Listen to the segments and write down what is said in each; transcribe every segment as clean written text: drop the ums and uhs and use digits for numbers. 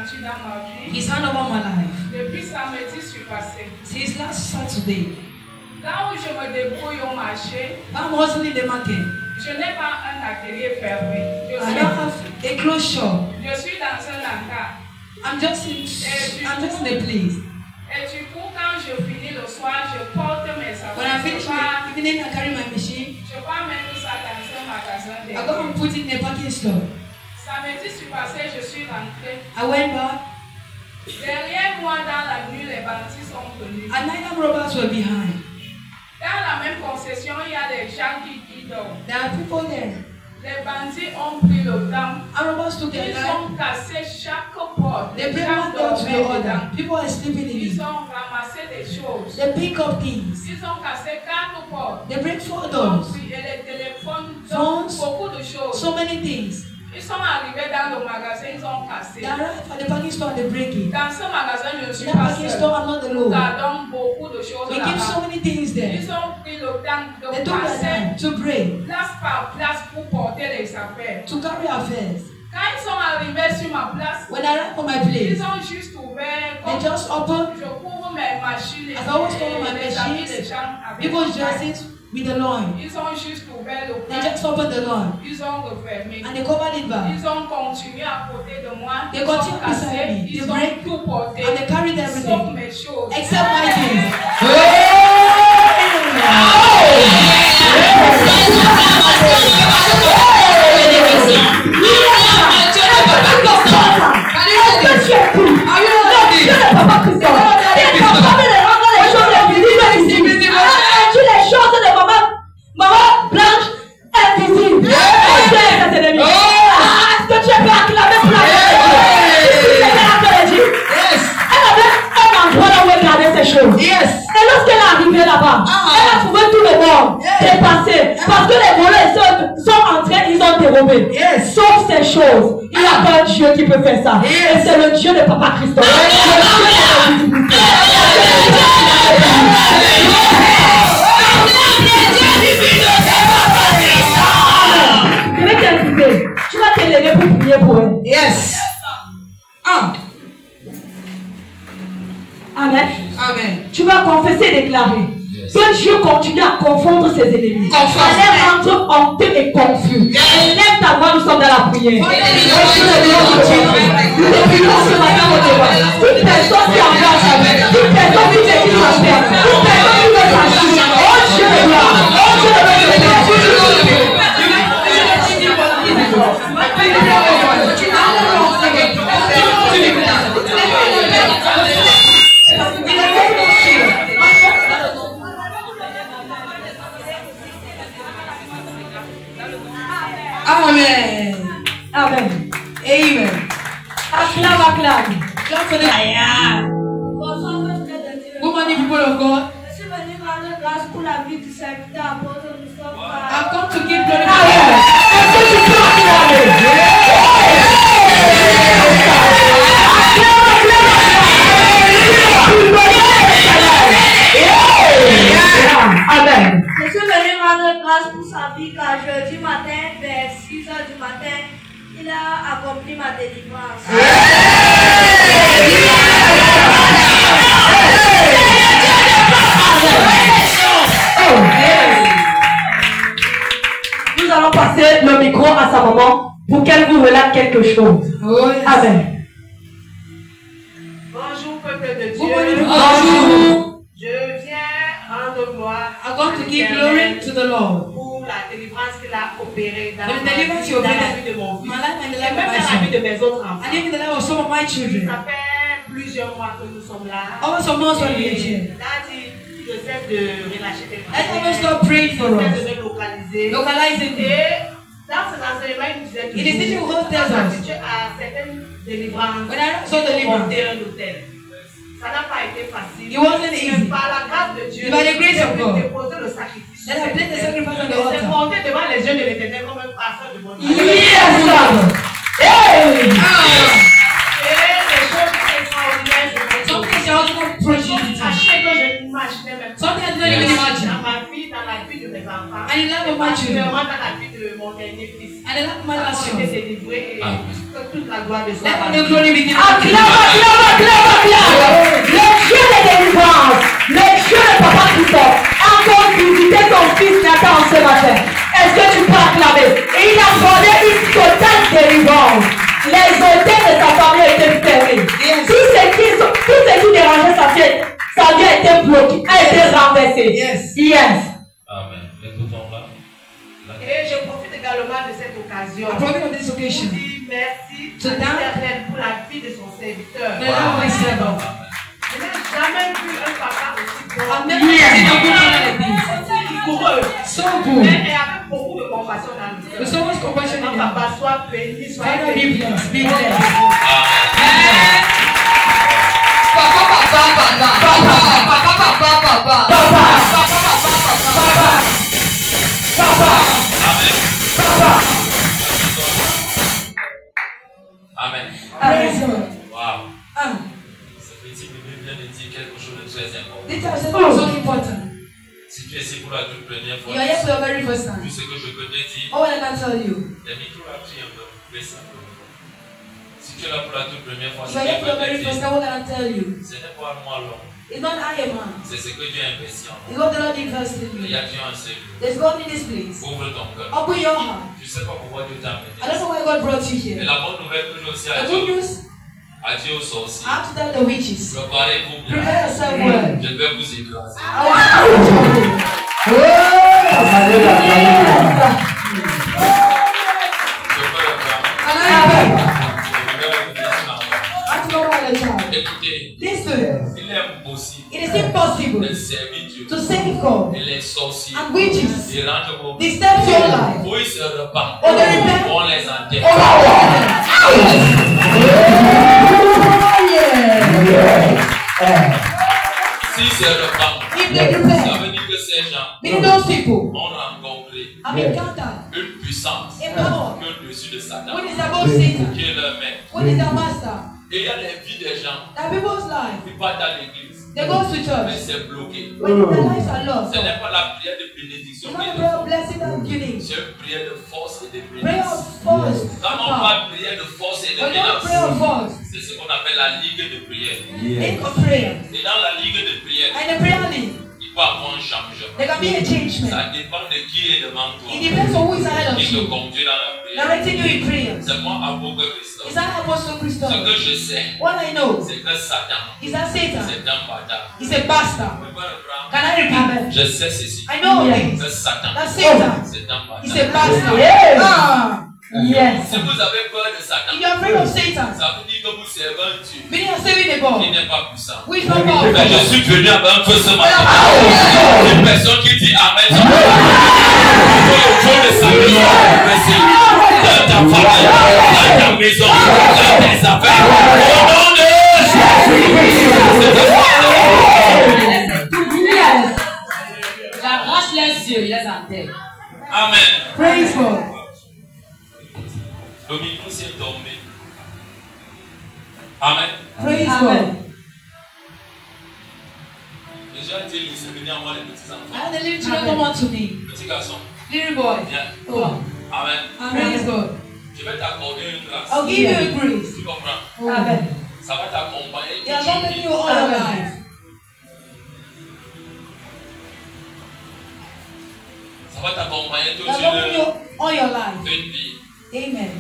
maintien dans ma vie. His hand over my life. Depuis samedi passé. Since last Saturday. Là où je me débrouille au marché. I'm hustling the market. Je n'ai pas un atelier fermé. I don't have a closed shop. Je suis dans un hangar. I'm just in a place. Et du coup, quand je finis le soir, je porte mes affaires. When I finish my evening, I carry my machine. Je vais mettre ça dans un magasin. I go and put it in a packing store. Samedi passé, je suis rentrée. I went back. Derrière moi, dans la nuit, les bandits sont venus. And 9 robbers were behind. Dans la même concession, il y a des gens qui dorment. There are people there. Les bandits ont pris le temps. Ils ont cassé chaque porte. They bring one door to the other. People are sleeping in it. Ils ont ramassé des choses. They pick up things. Ils ont cassé 4 portes. They break 4 doors. Et les téléphones, phones, beaucoup de choses. So many things. Ils sont arrivés dans le magasin, ils ont cassé. They arrived at the packing store and they break it. Dans ce magasin, je ne suis pas seul. I'm not alone. Nous gardons beaucoup de choses. We keep so many things there. Ils ont pris le temps de passer to break. Place par place pour porter les affaires. To carry affairs. Quand ils sont arrivés sur ma place, when I arrived on my place, ils ont juste ouvert. They just opened. Je couvre mes machines. As I always cover my machines, people's dresses with the lawn. Ils ont juste ouvert le They just opened the lawn. Ils ont refermé. And they covered it back. Ils ont continué à côté de moi. They continued beside me. They break tout porté. And they carried everything. Sauf mes choses. Except my things. Maman blanche, invisible. Est-ce que tu peux acclamer pour la Yes. Elle avait un endroit là où elle gardait ses choses. Yes. Et lorsqu'elle est arrivée là-bas, elle a trouvé tout le monde dépassé. Parce que les voleurs sont entrés, ils ont dérobé. Yes. Sauf ces choses. Il n'y a pas un Dieu qui peut faire ça. Yes. Et c'est le Dieu de Papa Christophe. Je vais t'inviter. Tu vas te lever pour prier pour elle. Yes. Amen. Amen. Tu vas confesser et déclarer que Dieu continue à confondre ses ennemis. À les rendre honteux et confus. Lève ta voix, nous sommes dans la prière. Nous définissons ce matin au débat. Toute personne qui engage la vie, toute personne qui décide la terre, toute personne qui veut s'agir. Oh Dieu de gloire, oh Dieu de Amen. Amen. Amen. Acclame, acclame. Clap for the Woman, people of God. Je suis venu rendre grâce pour la vie du serviteur apôtre Moustapha. I've come to give glory to God. Est-ce que tu peux acclamer? Amen. Je suis venu rendre grâce pour sa vie car jeudi matin, vers 6 h du matin, il a accompli ma délivrance. Nous allons passer le micro à sa maman pour qu'elle vous relate quelque chose. Amen. Bonjour peuple de Dieu. Bonjour. Je viens rendre gloire. I'm going to give glory to the Lord. Pour la délivrance qu'il a opérée dans The la deliverance vie you de obeyed mon my fils. life and the Et life même of my dans la vie son. de mes autres enfants. And even the life of some of my children. Ça fait plusieurs mois que nous sommes là. Almost some months when we are here. Là, je cesse de relâcher des Let's never stop praying for us. de localiser. Localizing Et dans cet enseignement, il disait It is teaching who tells us. à certaines délivrances. When I saw the deliverance, monter un hôtel. Ça n'a pas été facile. it wasn't easy. Par la grâce de Dieu, By the grace of God, déposer le sacrifice. that I placed the sacrifice on the C'est altar. monter devant les yeux de l'Éternel comme un passeur de bonne Yes, Lord. Et des choses extraordinaires. Something shall also prodigy. Sachez que je n'imaginais même pas. Something I didn't even imagine. Dans ma vie, dans la vie de mes enfants. And in the life of my children. Particulièrement dans la vie de mon dernier fils. And the life of my last Quand son. j'étais délivrée et que toute la la gloire de soi. Let the glory begin. Les Dieu de délivrance, les Dieu de Papa Christophe, encore visiter ton fils Nathan ce matin. Est-ce que tu peux acclamer? Et il a demandé une totale délivrance. Les hôtels de sa famille étaient fermés. Tout ce qui dérangeait sa vie a été bloqué, a été renversé. Yes. Amen. Écoutons-la. Et je profite également de cette occasion. I profit of this occasion. Je dis merci To à l'Éternel pour la vie de son serviteur. The Lord my servant. Je n'ai jamais vu un papa aussi bon. I've never seen a good man like this. Rigoureux. So good. Et avec beaucoup de compassion dans le cœur. With so much compassion in Mon your heart. papa soit béni, soit Father, be béni. blessed. Be blessed. Amen. Praise God. Wow. Ce petit bébé vient de dire quelque chose de très important. This is so important. Si tu es ici pour la toute première fois, You are here for the very first vu time. ce que je peux te dire, All I can tell you. les micros là, pris un peu, baisse un peu. Si tu es là pour la toute première fois, You are here for the very first time. What can I tell you? ce n'est pas moi l'homme, It's not I am man. c'est ce que Dieu a investi en It's moi. what the Lord invested in Il y me. a Dieu en celui. There's God in this place. Ouvre ton cœur. Open your heart. Je ne sais pas pourquoi Dieu t'a amené. I don't know why God brought you Mais here. la bonne nouvelle que j'ai aussi à The good Dieu, news, aux sorciers. I have to tell the witches. Préparez-vous bien. Prepare yourself well. Je vais vous écraser. I want Je peux le faire. Écoutez, Listen, il est impossible it is impossible de servir Dieu to save God et les sorciers and witches de rendre vos disturb your life. où ils se repentent. On les repent. On les enterre. S'ils se repentent, If they ça repent, veut dire que ces gens meaning those people ont rencontré have encountered une puissance a power qui est au-dessus de Satan, which is above Satan, qui est leur maître. which is their master. Et il y a les vies des gens That people's life, qui partent dans l'église, they go to mais church, c'est bloqué. when their lives are lost. Ce n'est pas la prière de bénédiction It's qui not a est prayer of blessing and healing. c'est une prière de force et de Prayer bénédiction. of force. Quand on parle de prière de force et de When you have prayer of bénédiction, force, c'est ce qu'on appelle la ligue de prière. think of prayer. Et dans la ligue de prière, And the prayer league, il peut y avoir un changement. there can be a changement. Ça dépend de qui est devant toi. It depends on who is ahead of Qui te you, conduit dans la prière. directing you in prayer. C'est moi, Apocalypse Christophe. Is that Apostle Ce Christophe? que je sais, What I know c'est que Satan, is that Satan c'est un bâtard. is a bastard. Tu peux le prendre. Can I repeat? Je sais ceci. I know Que this. Satan, That Satan c'est un is a bâtard. bastard. Yes. Ah, yes. Si vous avez peur de Satan, If you're afraid of Satan, ça veut dire que vous servez un Dieu meaning you're saving the qui God, n'est pas puissant. who is not Mais powerful. je suis venu avec un feu ce matin. Une personne qui dit Amen. Autour de sa maison, dans ta famille, dans ta maison, dans tes affaires. Au nom de Yes. J'arrache les yeux, il les enterre. Amen. Praise God. Le micro s'est tombé. Amen. Praise Amen. God. Déjà, Dieu s'est venu à moi les petits enfants. And the little children come unto me. Petit garçon. Little boy. Viens. Oh, Amen. praise God. Je vais t'accorder une grâce. I'll give you a grace. Tu comprends? Amen. Ça va t'accompagner. He has accompanied you all your life. Ça va t'accompagner toute He has accompanied you all your life. une vie. Amen.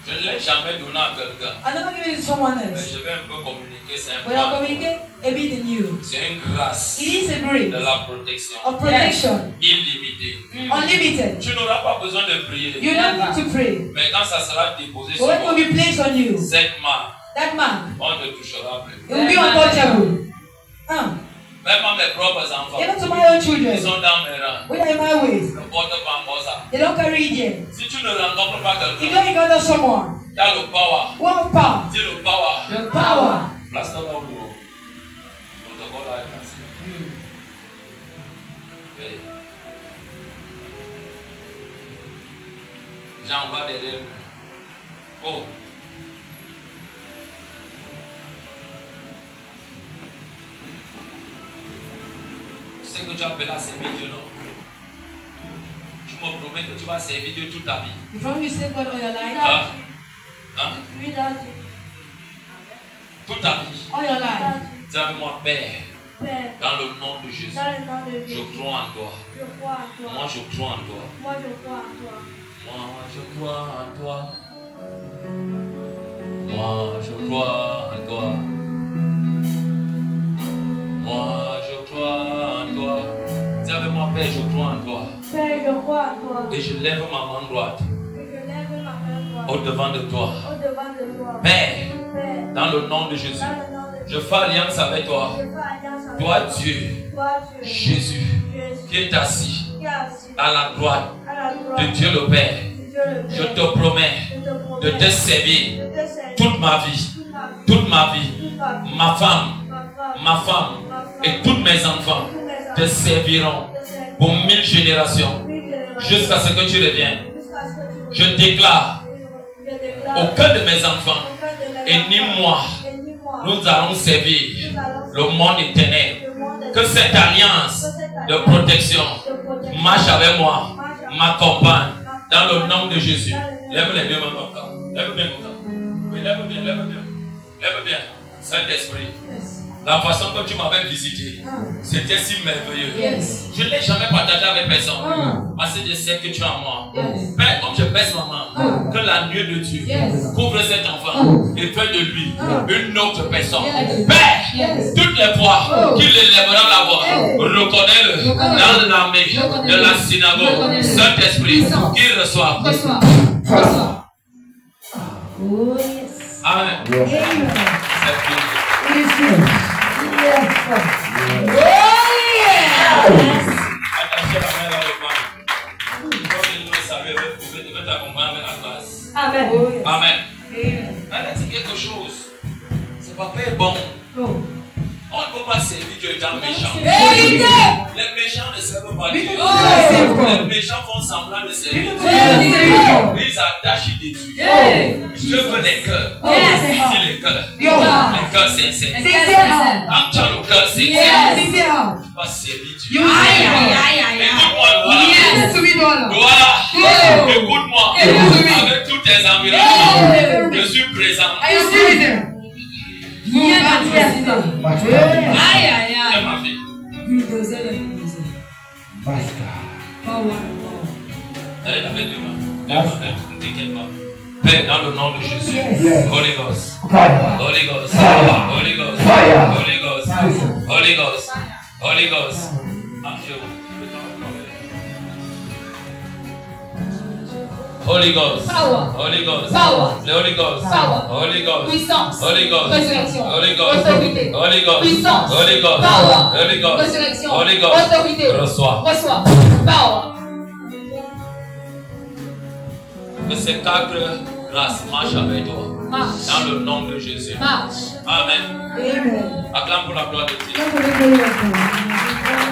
Je ne l'ai jamais donné à quelqu'un. I'm not giving it to someone Mais else. je vais un peu communiquer But I'll simplement. communicate a bit in you. C'est une grâce It is a de grace la protection of protection, illimitée. unlimited. Tu n'auras pas besoin de prier. You don't need to pray. Mais quand ça sera déposé But sur when it will toi, be placed on you, cette marque, that man, on ne touchera plus. it will be untouchable. Même à mes propres enfants, Even to my own ils children, sont dans mes rangs. when I'm in my ways, Ne porte pas encore ça. they don't carry it yet. Si tu ne rencontres pas If quelqu'un, you encounter someone tu as le power. who have power, Dis le power. the power, Place-toi là où le protocole a placé. Oui. J'en vois derrière. Oh. Tu sais que tu appelles à servir Dieu, non? Tu me promets que tu vas servir Dieu toute ta vie. before you save God all your life, Hein? Hein? you Toute ta vie. All your life. Dis avec moi, Père. Dans le nom de Jésus. Je crois en toi. Moi, je crois en toi. Moi, je crois en toi. Moi, je crois en toi. Moi, je crois en toi. Dis avec moi, Père, je crois en toi. Père, je crois en toi. Et je lève ma main droite. Au devant de toi. Père, dans le nom de Jésus, je fais alliance avec toi. Toi, Dieu, Jésus, qui est assis à la droite de Dieu le Père. Je te promets de te servir toute ma vie, ma femme et tous mes enfants te serviront pour 1000 générations jusqu'à ce que tu reviennes. Je déclare au cœur de mes enfants et ni moi, nous allons servir le monde éternel. Que cette alliance de protection marche avec moi, m'accompagne dans le nom de Jésus. Lève les deux mains comme ça. Lève bien comme ça. Oui, lève bien. Lève bien. Saint-Esprit. La façon que tu m'avais visité, c'était si merveilleux. Je ne l'ai jamais partagé avec personne. Parce que je sais que tu es en moi. Père, comme je baisse ma main, que la nuée de Dieu couvre cet enfant et fait de lui une autre personne. Père, toutes les fois qu'il élèvera la voix, reconnais-le dans l'armée de la synagogue. Saint-Esprit, qu'il reçoive. Amen. Attachez la main dans le coin. Comme il le savait, vous devez t'accompagner avec la grâce. Amen. Amen. Elle a dit quelque chose. Ce papa est bon. On ne peut pas servir Dieu étant méchant. Les méchants ne servent pas Dieu. Les méchants font semblant de servir Dieu. Ils attachent, ils détruisent. Je veux les cœurs. Dis les cœurs. Les cœurs sincères. Quand tu as le cœur sincère, tu vas servir Dieu. Écoute-moi, voilà. Écoute-moi. Avec tous tes environnements, je suis présent. Aïe, C'est ma vie. Allez, avec les mains. Père, dans le nom de Jésus. Holy Ghost. Holy Ghost. Holy Ghost. Holy Ghost. Holy Ghost. Holy Ghost. Holy Ghost, Power. Holy Ghost, Power. the Holy Ghost, Power. Holy Ghost, Puissance. Holy Ghost, Résurrection. Holy Ghost, Autorité. Holy Ghost, Puissance. Holy Ghost, Power. Holy Ghost, Résurrection. Holy Ghost, Autorité. reçois. Reçois. Power. Que ces 4 grâces marchent avec toi. Marche. Dans le nom de Jésus. Marche. Amen. Amen. Acclame pour la gloire de Dieu. Clap for the glory of God.